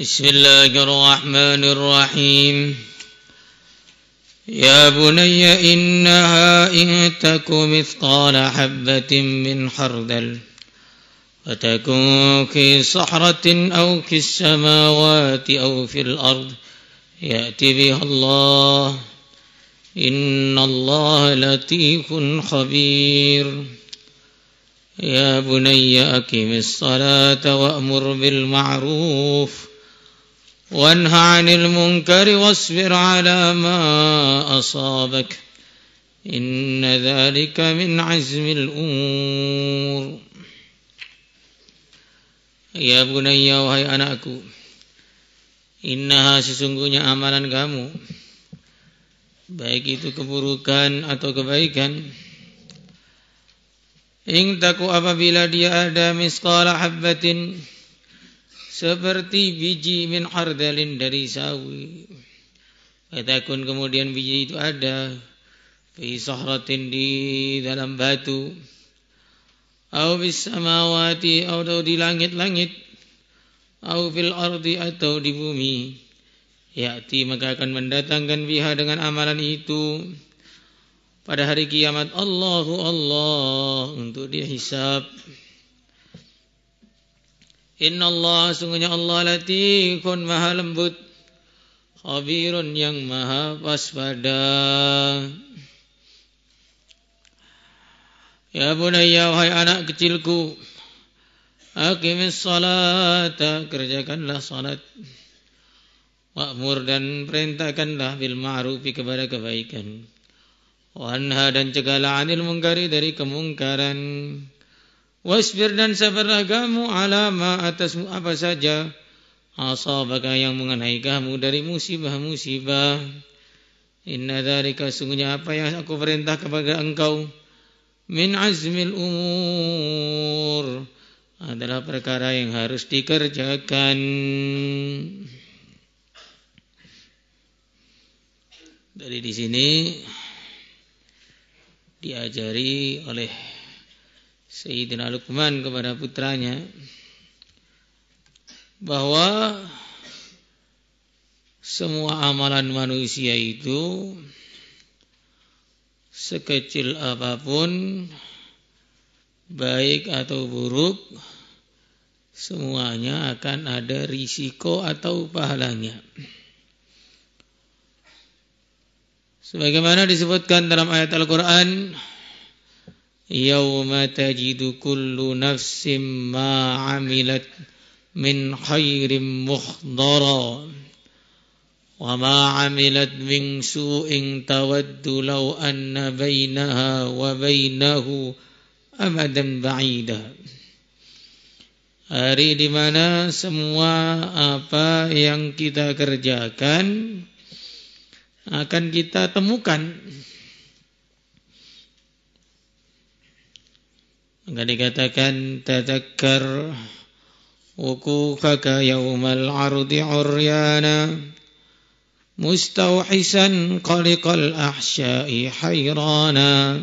Bismillahirrahmanirrahim. Ya bunayya innaha in taku mithqala habbatin min khardal wa takun fi sahratin aw fis samawati aw fil ard ya'ti biha Allah innallaha latifun khabir. Ya bunayya aqimis salata wa'mur bil ma'ruf وانه عن المنكر واصبر على ما أصابك إن ذلك من عزم الأمور. Ya bunayya, wahai anakku, innaha, sesungguhnya amalan kamu, baik itu keburukan atau kebaikan, in taku, apabila dia ada, misqala habbatin, seperti biji min khardalin, dari sawi. Fatakun, kemudian biji itu ada, fi sahratin, di dalam batu, au bis samawati, atau di langit-langit, au fil ardi, atau di bumi. Ya'ti, maka akan mendatangkan biha, dengan amalan itu, pada hari kiamat, Allahu Allah, untuk dihisab. Inna Allah, sungguhnya Allah, latifun, maha lembut, khabirun, yang maha waspada. Ya bunayya, wahai anak kecilku, aqimis salata, kerjakanlah salat, wa'mur, dan perintahkanlah, bil ma'rufi, kepada kebaikan, wanha, dan cegahlah, anil munkari, dari kemungkaran. Wasbir, dan sabarlah kamu, ala ma, atasmu apa saja, asabaka, yang mengenai kamu, dari musibah-musibah. Inna dzalika, sungguhnya apa yang aku perintah kepada engkau, min azmil umur, adalah perkara yang harus dikerjakan. Dari di sini diajari oleh Sayyidina Luqman kepada putranya bahwa semua amalan manusia itu, sekecil apapun, baik atau buruk, semuanya akan ada risiko atau pahalanya. Sebagaimana disebutkan dalam ayat Al-Quran, Yawma tajidu kullu nafsim ma amilat min khairin muhdara wa ma amilat min su'in tawaddu law anna bainaha wa bainahu amadan ba'ida. Hari di mana semua apa yang kita kerjakan akan kita temukan. Maka dikatakan, tadzakkar wuqufaka yawmal ardi uryana mustawhisan qaliqal ahsya'i hayrana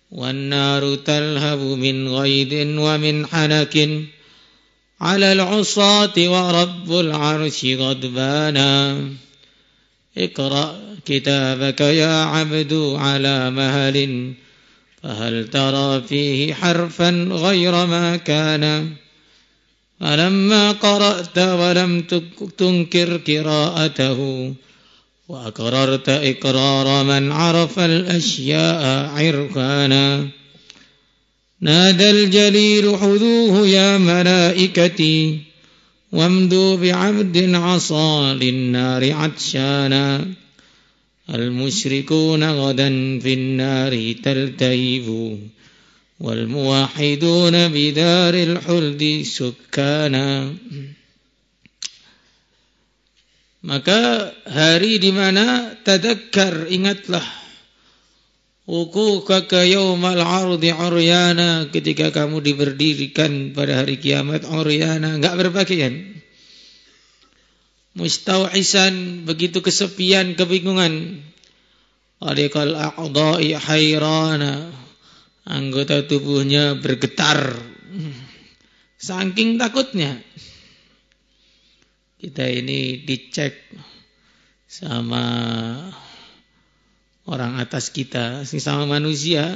wan naru talhabu min ghaidin wa min hanakin ala al-usati wa rabbul arsy ghadbana. Iqra kitabaka ya abdu ala mahalin فهل ترى فيه حرفا غير ما كان فلما قرأت ولم تنكر قراءته وأقررت إقرار من عرف الأشياء عرفانا نادى الجليل خذوه يا ملائكتي وامدوا بعبد عصى للنار عطشانا المشركون غدا في النار تلتهب والموحدون بدار الخلد سكانا. Maka hari di mana tadzakkar, ingatlah, wuqufaka yaumal ardi uryana, ketika kamu diberdirikan pada hari kiamat uryana, enggak berpakaian, mustauhisan, begitu kesepian, kebingungan, alikal a'dha'i hayrana, anggota tubuhnya bergetar saking takutnya. kita ini dicek sama orang atas kita, sama manusia,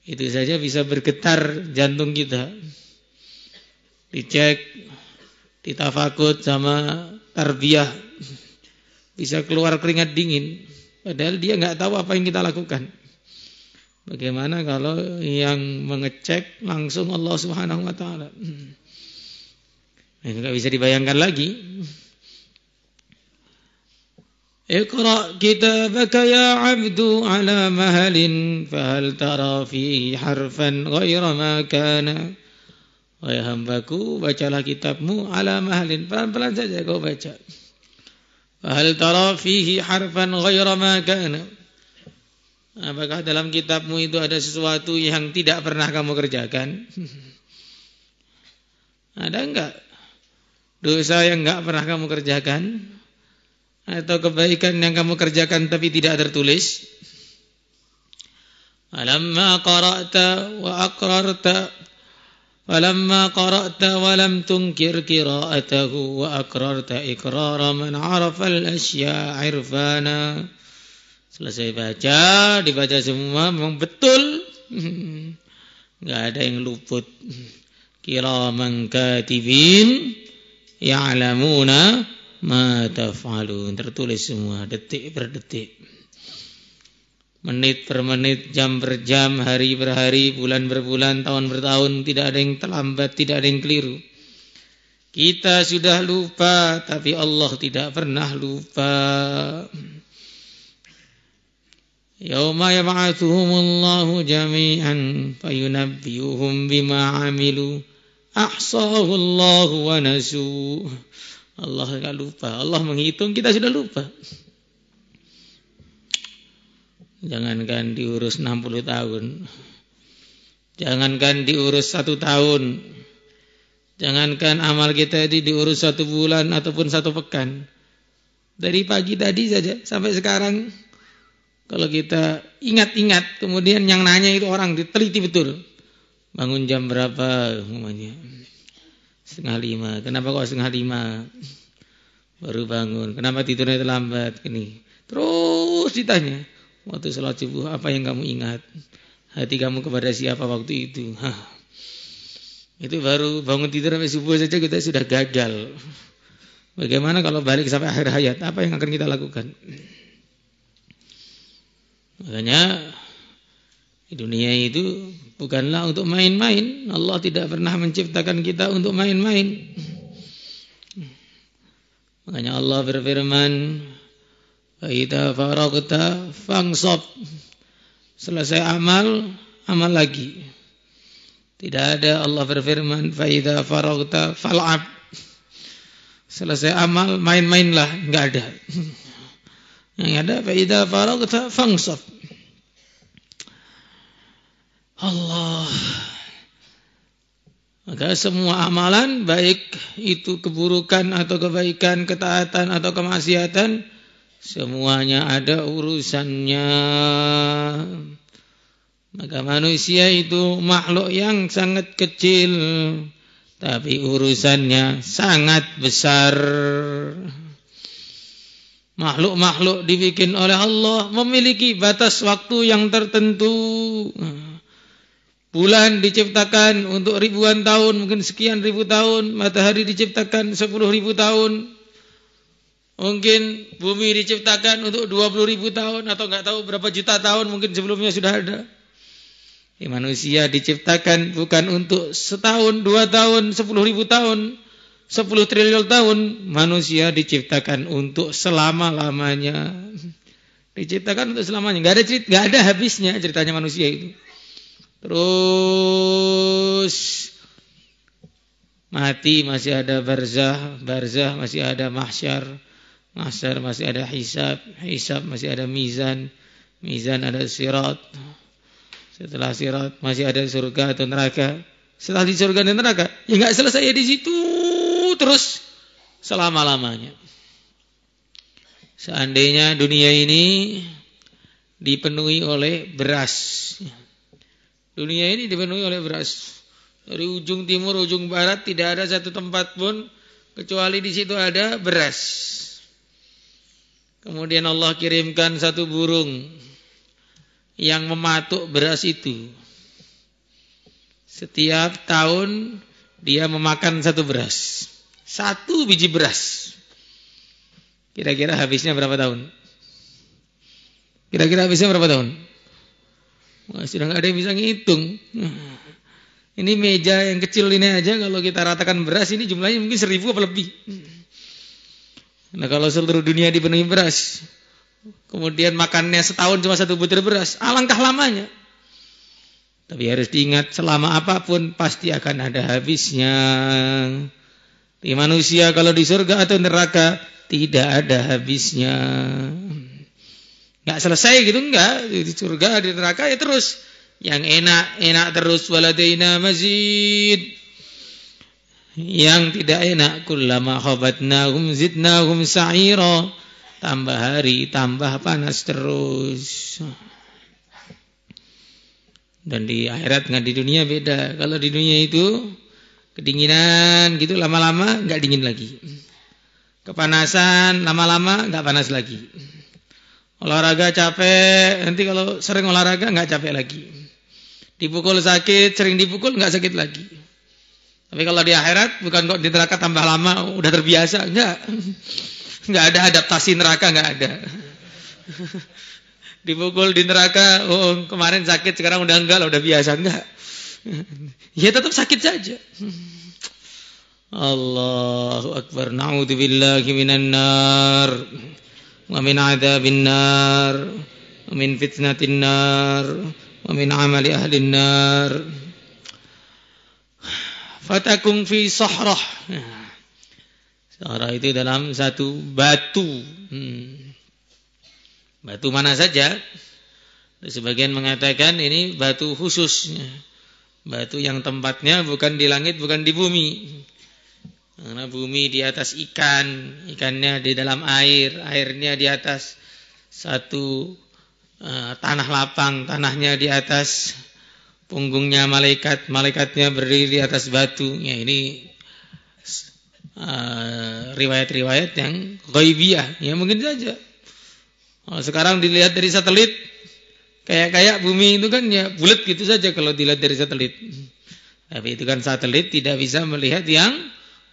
itu saja bisa bergetar jantung kita. Dicek, ditafakut sama tarbiyah, bisa keluar keringat dingin. Padahal dia nggak tahu apa yang kita lakukan. Bagaimana kalau yang mengecek langsung Allah Subhanahu wa taala? Ini nggak bisa dibayangkan lagi. Iqra kitabaka ya 'abdu 'ala mahalin fahal tara fihi harfan ghaira ma kana. Wahai hambaku, bacalah kitabmu 'ala mahalin, pelan-pelan saja kau baca. Fahal tara fihi harfan ghaira ma kana. Apakah dalam kitabmu itu ada sesuatu yang tidak pernah kamu kerjakan? Ada enggak dosa yang enggak pernah kamu kerjakan? Atau kebaikan yang kamu kerjakan tapi tidak tertulis? Alamma qara'ta wa aqrarta walamma qara'ta wa lam tunkir qira'atahu wa aqrarta iqrara man 'arafa al-asya' 'irfana. Selesai baca, dibaca semua memang betul. Enggak ada yang luput. Kiraman katibin ya'lamuna ma taf'alun, tertulis semua detik per detik, menit per menit, jam per jam, hari per hari, bulan per bulan, tahun per tahun. Tidak ada yang terlambat, tidak ada yang keliru. Kita sudah lupa, tapi Allah tidak pernah lupa. Yauma yab'atsuhumullahu jami'an fayunabbi'uhum bima 'amilu ahsahu Allahu wa nasu. Allah enggak lupa. Allah menghitung, kita sudah lupa. Jangankan diurus 60 tahun. Jangankan diurus 1 tahun. Jangankan amal kita ini diurus 1 bulan ataupun 1 pekan. Dari pagi tadi saja sampai sekarang, kalau kita ingat-ingat, kemudian yang nanya itu orang diteliti betul. Bangun jam berapa umumnya? 4:30. Kenapa kok 4:30? Baru bangun. Kenapa tidurnya terlambat? Ini terus ditanya. Waktu salat subuh apa yang kamu ingat? Hati kamu kepada siapa waktu itu? Itu baru bangun tidur sampai subuh saja kita sudah gagal. Bagaimana kalau balik sampai akhir hayat? Apa yang akan kita lakukan? Makanya di dunia itu bukanlah untuk main-main. Allah tidak pernah menciptakan kita untuk main-main. Makanya Allah berfirman, "Fa idza faragta fansab." Selesai amal, amal lagi. Tidak ada Allah berfirman, "Fa idza faragta fal'ab." Selesai amal, main-mainlah, enggak ada. Yang ada, "Fa idza faragta fansab." Allah. Maka semua amalan, baik itu keburukan atau kebaikan, ketaatan atau kemaksiatan, semuanya ada urusannya. Maka manusia itu makhluk yang sangat kecil, tapi urusannya sangat besar. Makhluk-makhluk dibikin oleh Allah memiliki batas waktu yang tertentu. Bulan diciptakan untuk ribuan tahun, mungkin sekian ribu tahun. Matahari diciptakan 10.000 tahun. Mungkin bumi diciptakan untuk 20.000 tahun, atau enggak tahu berapa juta tahun, mungkin sebelumnya sudah ada. Manusia diciptakan bukan untuk setahun, 2 tahun, 10.000 tahun, 10 triliun tahun. Manusia diciptakan untuk selama-lamanya. Diciptakan untuk selamanya. Enggak ada habisnya ceritanya manusia itu. Terus mati masih ada barzah, barzah masih ada mahsyar, mahsyar masih ada hisab, hisab masih ada mizan, mizan ada sirat. Setelah sirat masih ada surga atau neraka. Setelah di surga dan neraka, ya enggak selesai di situ terus selama-lamanya. Seandainya dunia ini dipenuhi oleh beras, dunia ini dipenuhi oleh beras. Dari ujung timur, ujung barat, tidak ada satu tempat pun, kecuali di situ ada beras. Kemudian Allah kirimkan satu burung yang mematuk beras itu. Setiap tahun dia memakan satu beras. Satu biji beras. Kira-kira habisnya berapa tahun? Kira-kira habisnya berapa tahun? Wah, sudah nggak ada yang bisa ngitung. Ini meja yang kecil ini aja kalau kita ratakan beras ini jumlahnya mungkin 1000 apa lebih. Nah kalau seluruh dunia dipenuhi beras, kemudian makannya setahun cuma satu butir beras, alangkah lamanya. Tapi harus diingat selama apapun pasti akan ada habisnya. Di manusia kalau di surga atau neraka tidak ada habisnya. Nggak selesai gitu, enggak. Di surga, di neraka ya terus. Yang enak terus. Waladaina mazid. Yang tidak enak, kullama khabatnahum zidnahum sa'ira. Tambah hari, tambah panas terus. Dan di akhirat nggak di dunia beda. Kalau di dunia itu kedinginan gitu lama-lama nggak dingin lagi. Kepanasan lama-lama nggak panas lagi. Olahraga capek, nanti kalau sering olahraga nggak capek lagi. Dipukul sakit, sering dipukul nggak sakit lagi. Tapi kalau di akhirat bukan kok di neraka tambah lama udah terbiasa, enggak ada adaptasi neraka, enggak ada. Dipukul di neraka, oh kemarin sakit sekarang udah enggak, udah biasa, enggak. Ya tetap sakit saja. Allahu akbar. Na'udzubillahi minan nar wa min 'adzabin nar wa min fitnatin nar wa min 'amali ahlin nar. Fatakung fi sahrah. Sahrah itu dalam satu batu. Batu mana saja? Sebagian mengatakan ini batu khusus. Batu yang tempatnya bukan di langit, bukan di bumi. Karena bumi di atas ikan, ikannya di dalam air, airnya di atas satu tanah lapang, tanahnya di atas punggungnya malaikat, malaikatnya berdiri di atas batu. Ya, ini riwayat-riwayat yang ghaibiyah. Ya mungkin saja. Sekarang dilihat dari satelit, kayak bumi itu kan ya bulat gitu saja kalau dilihat dari satelit. Tapi itu kan satelit tidak bisa melihat yang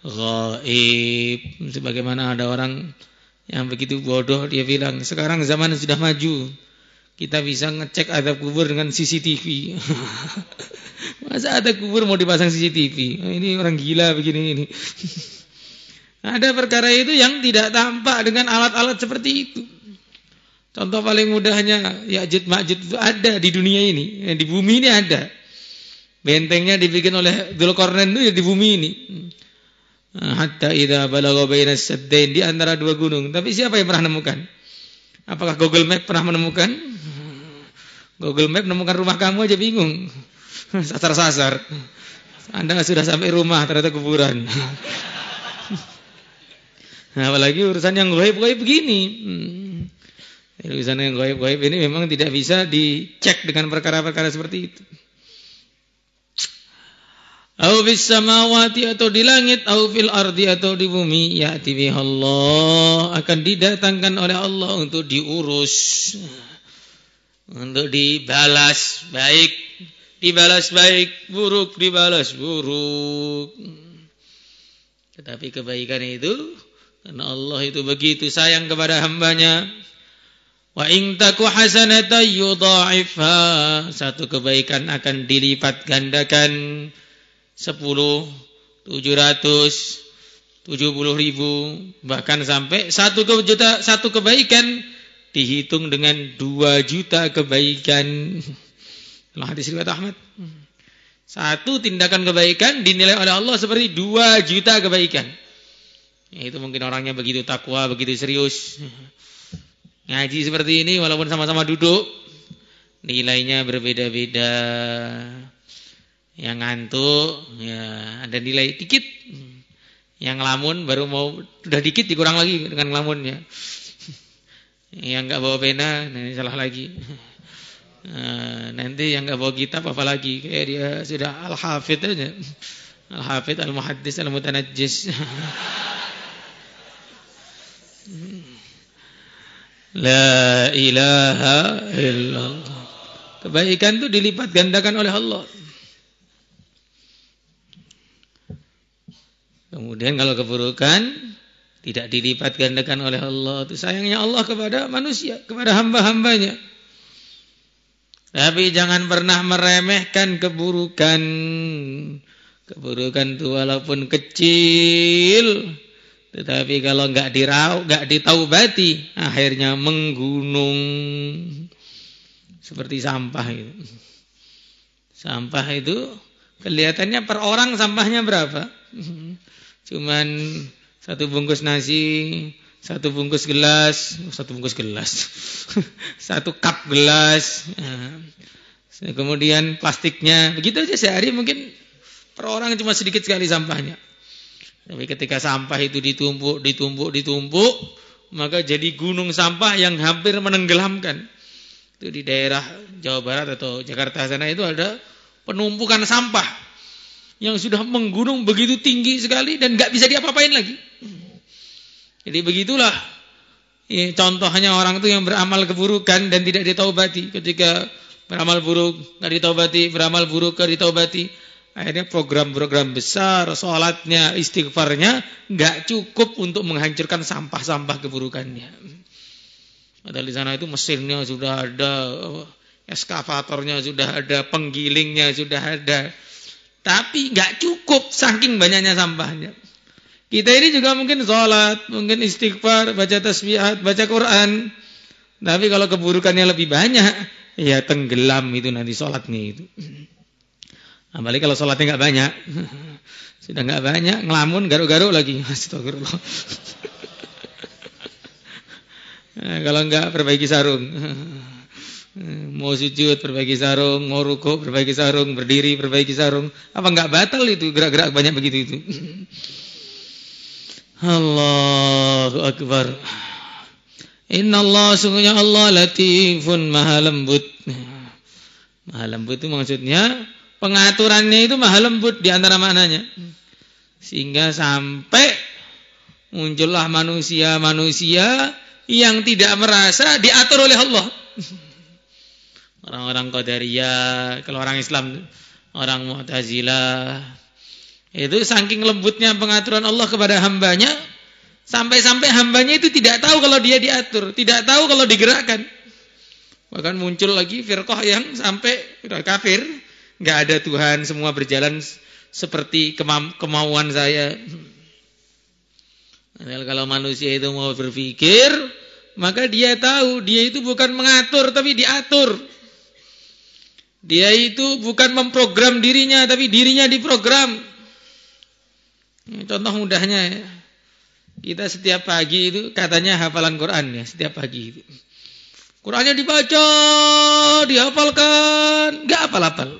ghaib. Sebagaimana ada orang yang begitu bodoh, dia bilang sekarang zaman sudah maju, kita bisa ngecek azab kubur dengan CCTV. Masa ada kubur mau dipasang CCTV? Ini orang gila begini ini. Ada perkara itu yang tidak tampak dengan alat-alat seperti itu. Contoh paling mudahnya, Ya'juj Ma'juj itu ada di dunia ini, di bumi ini ada. Bentengnya dibikin oleh Dzulqarnain itu ya di bumi ini. Hatta idza balagha bainas saddain, di antara dua gunung. Tapi siapa yang pernah menemukan? Apakah Google Map pernah menemukan? Google Map menemukan rumah kamu aja bingung. Sasar-sasar. Anda sudah sampai rumah ternyata kuburan. Nah, apalagi urusan yang gaib-gaib begini. Urusan yang gaib-gaib ini memang tidak bisa dicek dengan perkara-perkara seperti itu. Au fis samawati, atau di langit, au fil ardi, atau di bumi, ya'ti bihallah, akan didatangkan oleh Allah untuk diurus, untuk dibalas baik, buruk dibalas buruk. Tetapi kebaikan itu, karena Allah itu begitu sayang kepada hambanya. Wa in taku hasanatan yudha'ifha, satu kebaikan akan dilipat gandakan 10, 700, 70.000, bahkan sampai 1 juta. Satu kebaikan dihitung dengan 2 juta kebaikan. Hadis riwayat Ahmad. Satu tindakan kebaikan dinilai oleh Allah seperti 2 juta kebaikan. Ya, itu mungkin orangnya begitu takwa, begitu serius. Ngaji seperti ini walaupun sama-sama duduk, nilainya berbeda-beda. Yang ngantuk ya ada nilai dikit. Yang ngelamun baru mau udah dikit dikurang lagi dengan ngelamunnya. Yang enggak bawa pena nanti salah lagi. Nanti yang enggak bawa kitab apa lagi, kayak dia sudah al-hafidz aja. Al-hafidz, al-muhaddis, al-mutanajjis. La ilaha illallah. Kebaikan itu dilipat gandakan oleh Allah. Kemudian kalau keburukan tidak dilipat gandakan oleh Allah. Itu sayangnya Allah kepada manusia, kepada hamba-hambanya. Tapi jangan pernah meremehkan keburukan. Keburukan itu walaupun kecil, tetapi kalau enggak ditaubati, akhirnya menggunung. Seperti sampah itu. Sampah itu kelihatannya per orang sampahnya berapa? Cuman satu bungkus nasi, satu bungkus gelas, satu cup gelas. Kemudian plastiknya, begitu aja sehari mungkin per orang cuma sedikit sekali sampahnya. Tapi ketika sampah itu ditumpuk, maka jadi gunung sampah yang hampir menenggelamkan. Itu di daerah Jawa Barat atau Jakarta sana itu ada penumpukan sampah yang sudah menggunung begitu tinggi sekali dan nggak bisa diapa-apain lagi. Jadi begitulah contohnya orang itu yang beramal keburukan dan tidak ditaubati. Ketika beramal buruk nggak ditaubati, beramal buruk nggak ditaubati, akhirnya program-program besar, sholatnya, istighfarnya nggak cukup untuk menghancurkan sampah-sampah keburukannya. Padahal di sana itu mesinnya sudah ada, eskavatornya sudah ada, penggilingnya sudah ada. Tapi nggak cukup saking banyaknya sampahnya. Kita ini juga mungkin sholat, mungkin istighfar, baca tasbihat, baca Quran. Tapi kalau keburukannya lebih banyak, ya tenggelam itu nanti sholatnya itu. Apalagi kalau sholatnya nggak banyak, sudah nggak banyak, ngelamun, garuk-garuk lagi. Astagfirullah. Nah, kalau nggak perbaiki sarung, mau sujud perbaiki sarung, mau rukuk perbaiki sarung, berdiri perbaiki sarung. Apa nggak batal itu gerak-gerak banyak begitu itu? Allahu Akbar. Innallah, sungguhnya Allah latifun, maha lembut. Maha lembut itu maksudnya pengaturannya itu maha lembut di antara maknanya. Sehingga sampai muncullah manusia-manusia yang tidak merasa diatur oleh Allah. Orang-orang Qadariyah, kalau orang Islam, orang Mu'tazilah, itu saking lembutnya pengaturan Allah kepada hambanya, sampai-sampai hambanya itu tidak tahu kalau dia diatur, tidak tahu kalau digerakkan. Bahkan muncul lagi firqah yang sampai udah kafir, nggak ada Tuhan, semua berjalan seperti kemauan saya. Kalau manusia itu mau berpikir, maka dia tahu dia itu bukan mengatur tapi diatur. Dia itu bukan memprogram dirinya tapi dirinya diprogram. Contoh mudahnya, kita setiap pagi itu katanya hafalan Quran ya, setiap pagi itu. Qurannya dibaca, dihafalkan, enggak hafal-hafal.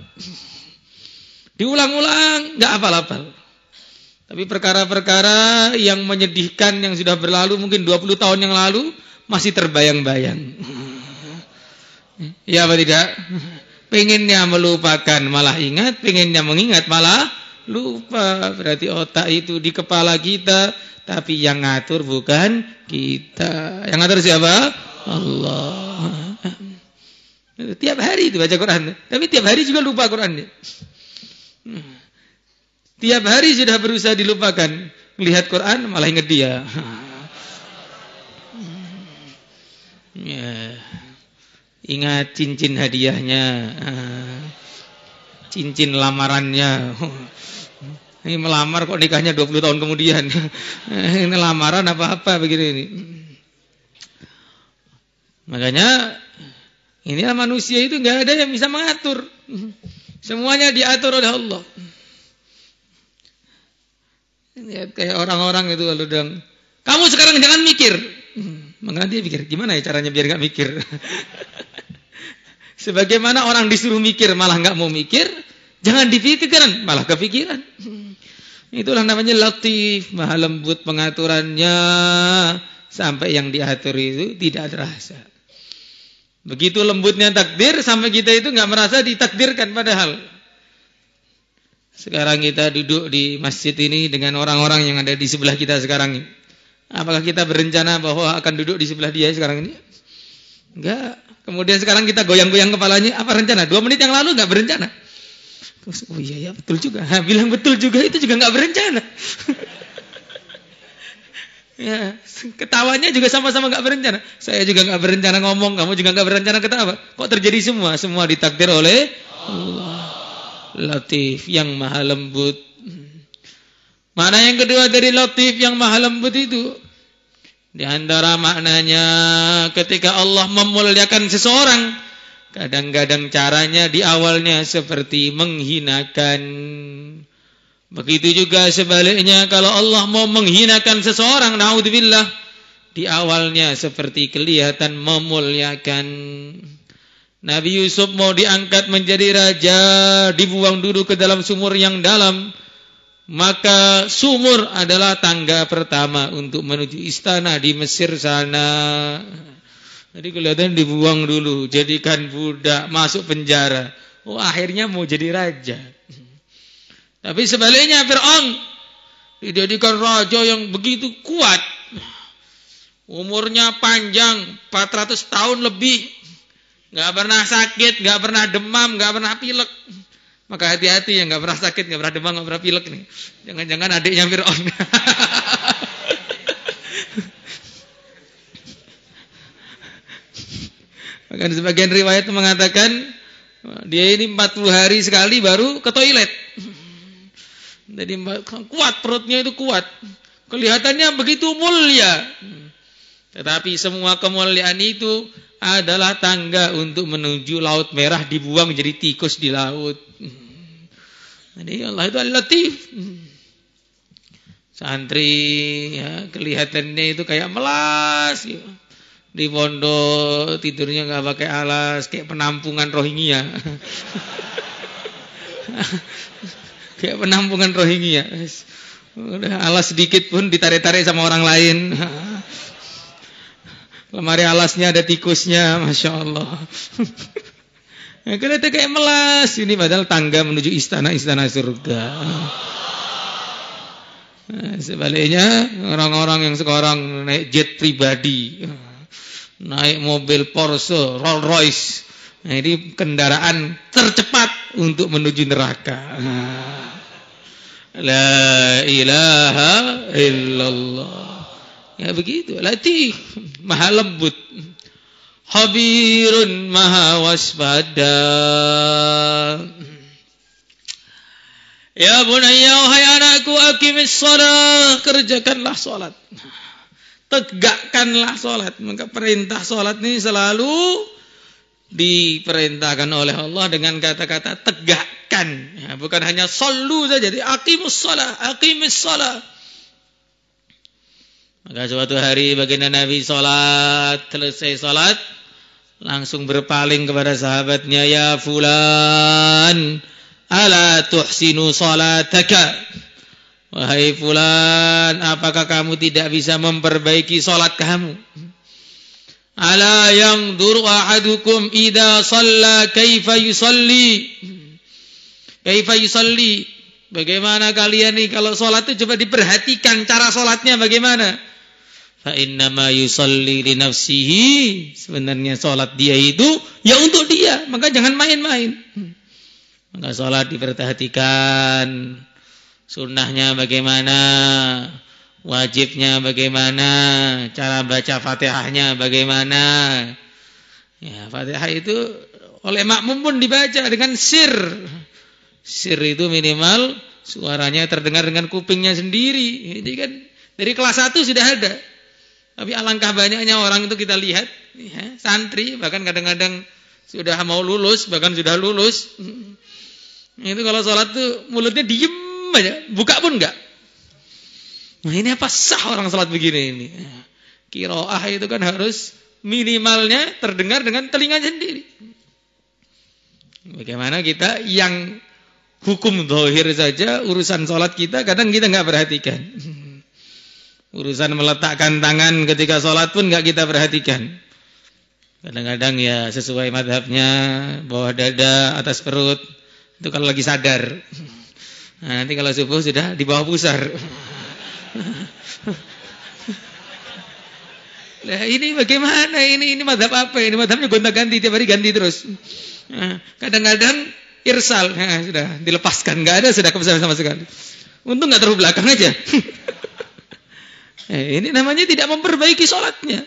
Diulang-ulang, enggak hafal-hafal. Tapi perkara-perkara yang menyedihkan yang sudah berlalu mungkin 20 tahun yang lalu masih terbayang-bayang. Ya apa tidak? Pengennya melupakan malah ingat, pengennya mengingat malah lupa. Berarti otak itu di kepala kita, tapi yang ngatur bukan kita. Yang ngatur siapa? Allah. Tiap hari itu baca Quran, tapi tiap hari juga lupa Qurannya. Tiap hari sudah berusaha dilupakan, melihat Quran malah ingat dia. Ya. Ingat cincin hadiahnya, cincin lamarannya. Ini melamar kok nikahnya 20 tahun kemudian. Ini lamaran apa-apa begini ini. Makanya inilah manusia itu nggak ada yang bisa mengatur. Semuanya diatur oleh Allah. Lihat kayak orang-orang itu lalu bilang, kamu sekarang jangan mikir. Maka dia pikir, gimana ya caranya biar nggak mikir? Sebagaimana orang disuruh mikir malah nggak mau mikir, jangan dipikirkan malah kepikiran. Itulah namanya latif, maha lembut pengaturannya, sampai yang diatur itu tidak terasa. Begitu lembutnya takdir sampai kita itu nggak merasa ditakdirkan padahal. Sekarang kita duduk di masjid ini dengan orang-orang yang ada di sebelah kita sekarang ini. Apakah kita berencana bahwa akan duduk di sebelah dia sekarang ini? Enggak. Kemudian sekarang kita goyang-goyang kepalanya, apa rencana? 2 menit yang lalu enggak berencana. Terus, oh iya ya betul juga. Bilang betul juga itu juga enggak berencana. Ya, ketawanya juga sama-sama enggak berencana. Saya juga enggak berencana ngomong, kamu juga enggak berencana ketawa. Kok terjadi semua? Semua ditakdir oleh Allah. Latif yang maha lembut. Makna yang kedua dari latif yang maha lembut itu, di antara maknanya ketika Allah memuliakan seseorang, kadang-kadang caranya di awalnya seperti menghinakan. Begitu juga sebaliknya kalau Allah mau menghinakan seseorang, naudzubillah, di awalnya seperti kelihatan memuliakan. Nabi Yusuf mau diangkat menjadi raja, dibuang dulu ke dalam sumur yang dalam. Maka sumur adalah tangga pertama untuk menuju istana di Mesir sana. Jadi kelihatan dibuang dulu, jadikan budak, masuk penjara. Oh, akhirnya mau jadi raja. Tapi sebaliknya Fir'aun dijadikan raja yang begitu kuat. Umurnya panjang, 400 tahun lebih. Gak pernah sakit, gak pernah demam, gak pernah pilek. Maka hati-hati yang gak pernah sakit, gak pernah demam, gak pernah pilek nih. Jangan-jangan adiknya Fir'aun. Bahkan sebagian riwayat mengatakan dia ini 40 hari sekali baru ke toilet. Jadi kuat, perutnya itu kuat. Kelihatannya begitu mulia. Tetapi semua kemuliaan itu adalah tangga untuk menuju Laut Merah, dibuang jadi tikus di laut. Jadi Allah itu Al-Latif. Santri ya, kelihatannya itu kayak melas gitu. Di pondok tidurnya nggak pakai alas, kayak penampungan Rohingya. Kayak penampungan Rohingya. Udah alas sedikit pun ditarik-tarik sama orang lain. Lemari alasnya ada tikusnya, Masya Allah. Kelihatan kayak melas. Ini padahal tangga menuju istana-istana surga. Sebaliknya orang-orang yang sekarang naik jet pribadi, naik mobil Porsche, Rolls Royce, nah ini kendaraan tercepat untuk menuju neraka. La ilaha illallah. Ya begitu, Latif, maha lembut. Habirun, maha waspada. Ya bunayya, wahai anakku, aqimis shalah, kerjakanlah salat. Tegakkanlah salat. Maka perintah salat ini selalu diperintahkan oleh Allah dengan kata-kata tegakkan. Ya, bukan hanya sallu saja, jadi aqimus shalah, aqimis shalah. Maka suatu hari baginda Nabi salat, selesai salat, langsung berpaling kepada sahabatnya, ya fulan, ala tuhsinu salataka. Wahai fulan, apakah kamu tidak bisa memperbaiki salat kamu? Ala yanzuru ahadukum idza shalla kaifa yusalli. Kaifa yusalli? Bagaimana kalian nih kalau salat itu coba diperhatikan cara salatnya bagaimana? Fa innama yusalli li nafsihi. Sebenarnya salat dia itu ya untuk dia, maka jangan main-main. Maka salat diperhatikan. Sunnahnya bagaimana, wajibnya bagaimana, cara baca Fatihahnya bagaimana. Ya, Fatihah itu oleh makmum pun dibaca dengan sir. Sir itu minimal suaranya terdengar dengan kupingnya sendiri. Jadi kan dari kelas 1 sudah ada. Tapi alangkah banyaknya orang itu kita lihat, ya, santri bahkan kadang-kadang sudah mau lulus, bahkan sudah lulus. Itu kalau sholat tuh mulutnya diem aja, buka pun enggak. Nah ini apa sah orang sholat begini ini? Qiraah itu kan harus minimalnya terdengar dengan telinga sendiri. Bagaimana kita yang hukum zahir saja, urusan sholat kita kadang kita enggak perhatikan. Urusan meletakkan tangan ketika sholat pun enggak kita perhatikan. Kadang-kadang ya sesuai madhabnya, bawah dada, atas perut. Itu kalau lagi sadar. Nah, nanti kalau subuh sudah di bawah pusar. Nah, ini bagaimana ini madhab apa ini? Madhabnya gonta-ganti, tiap hari ganti terus. Nah, kadang-kadang irsal, nah, sudah dilepaskan, nggak ada sedekah sama sekali. Untung nggak terlalu belakang aja. Ini namanya tidak memperbaiki sholatnya.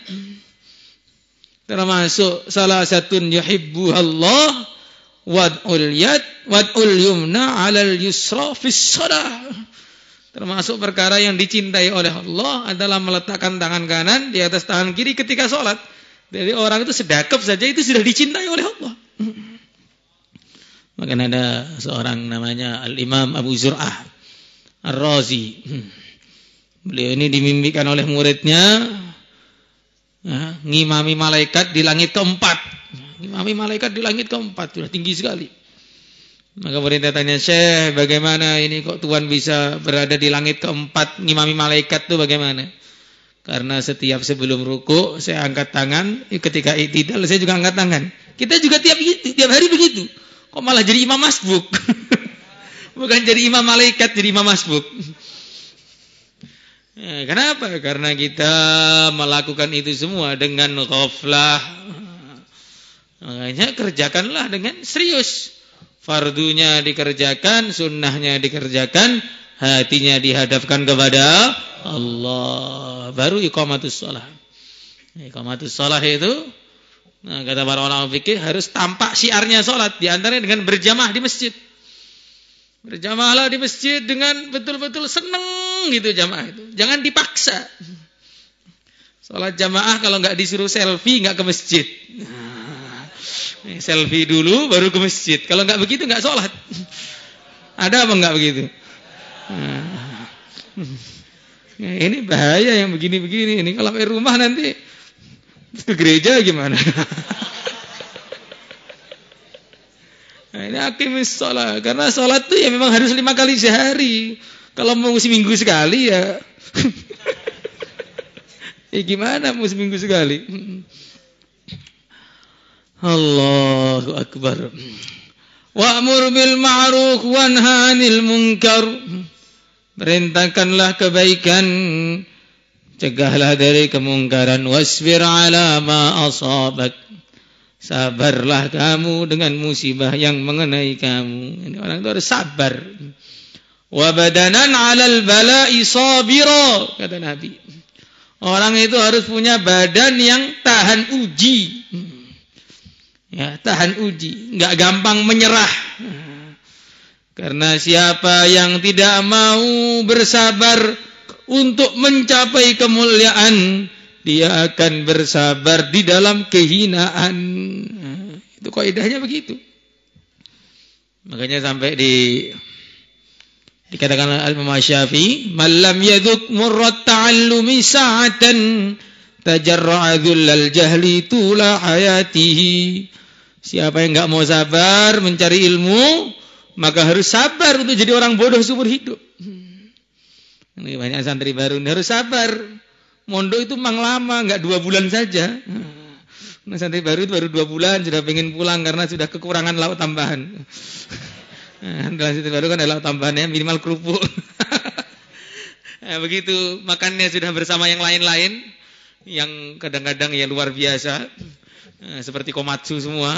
Termasuk salah satun yuhibbu Allah wad'ul yumna 'alal yusra fis shalah. Termasuk perkara yang dicintai oleh Allah adalah meletakkan tangan kanan di atas tangan kiri ketika sholat. Jadi orang itu sedekap saja itu sudah dicintai oleh Allah. Maka ada seorang namanya Al-Imam Abu Zur'ah Ar-Razi. Beliau ini dimimpikan oleh muridnya ngimami malaikat di langit keempat. Ngimami malaikat di langit keempat, sudah tinggi sekali. Maka muridnya tanya, Syekh, bagaimana ini kok Tuhan bisa berada di langit keempat ngimami malaikat itu bagaimana? Karena setiap sebelum ruku saya angkat tangan, ketika i'tidal saya juga angkat tangan. Kita juga tiap hari begitu. Kok malah jadi imam masbuk? Bukan jadi imam malaikat, jadi imam masbuk. Kenapa? Karena kita melakukan itu semua dengan ghaflah. Makanya kerjakanlah dengan serius. Fardunya dikerjakan, sunnahnya dikerjakan, hatinya dihadapkan kepada Allah. Baru iqamatus shalah. Iqamatus shalah itu, kata para ulama fikih, harus tampak syiarnya salat, di antaranya dengan berjamaah di masjid. Berjamaahlah di masjid dengan betul-betul seneng gitu jamaah itu. Jangan dipaksa. Salat jamaah kalau nggak disuruh selfie nggak ke masjid. Selfie dulu baru ke masjid. Kalau nggak begitu nggak sholat. Ada apa nggak begitu? Ini bahaya yang begini-begini. Ini kalau di rumah nanti ke gereja gimana? Nah, ini aqimis sholat. Karena sholat itu ya memang harus 5 kali sehari. Kalau mau seminggu sekali ya, gimana mau seminggu sekali? Allahu Akbar. Wa'mur bil ma'ruf wanha 'anil munkar. Perintahkanlah kebaikan, cegahlah dari kemungkaran. Wasbir 'ala ma asabak. Sabarlah kamu dengan musibah yang mengenai kamu. Ini orang itu harus sabar. Wa badanan 'alal bala'i sabira, kata Nabi. Orang itu harus punya badan yang tahan uji. Ya, tahan uji, enggak gampang menyerah. Karena siapa yang tidak mau bersabar untuk mencapai kemuliaan, dia akan bersabar di dalam kehinaan. Itu kaidahnya begitu. Makanya sampai dikatakan Al-Imam Syafi'i, "Man lam yaduk murrat ta'allumi sa'atan tajarra'a dhullal jahli tula hayatihi." Siapa yang enggak mau sabar mencari ilmu, maka harus sabar untuk jadi orang bodoh seumur hidup. Ini banyak santri baru ini harus sabar. Mondok itu memang lama, enggak 2 bulan saja. Nah, santri baru itu baru 2 bulan sudah pengen pulang karena sudah kekurangan lauk tambahan. Dalam santri baru kan ada lauk tambahannya minimal kerupuk. Nah, begitu makannya sudah bersama yang lain-lain, yang kadang-kadang ya luar biasa. Seperti komatsu semua.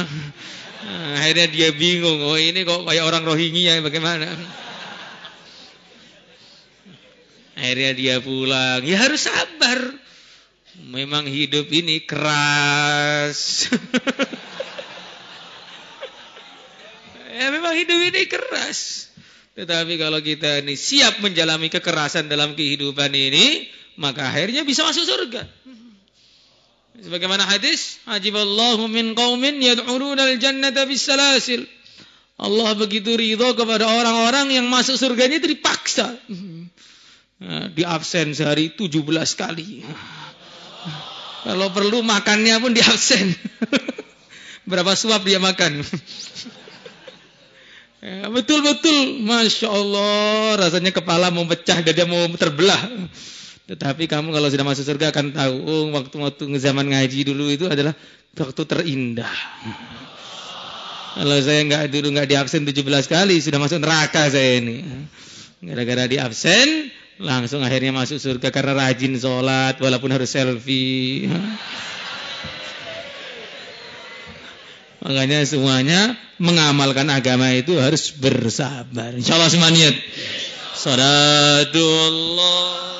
Akhirnya dia bingung, oh ini kok kayak orang Rohingya bagaimana? Akhirnya dia pulang. Ya harus sabar. Memang hidup ini keras. Ya memang hidup ini keras. Tetapi kalau kita ini siap menjalani kekerasan dalam kehidupan ini, maka akhirnya bisa masuk surga. Sebagaimana hadis, ajiballahu min qaumin yad'ununa al-jannata bis-salasil. Allah begitu ridho kepada orang-orang yang masuk surganya itu dipaksa. Di absen sehari 17 kali. Kalau perlu makannya pun di absen. Berapa suap dia makan? Betul-betul, Masya Allah, rasanya kepala mau pecah, dada mau terbelah. Tetapi kamu kalau sudah masuk surga akan tahu, oh waktu zaman ngaji dulu itu adalah waktu terindah. Kalau saya nggak di absen 17 kali, sudah masuk neraka saya ini. Gara-gara di absen, langsung akhirnya masuk surga karena rajin sholat walaupun harus selfie. Makanya semuanya mengamalkan agama itu harus bersabar. Insyaallah semuanya niat. Salatullah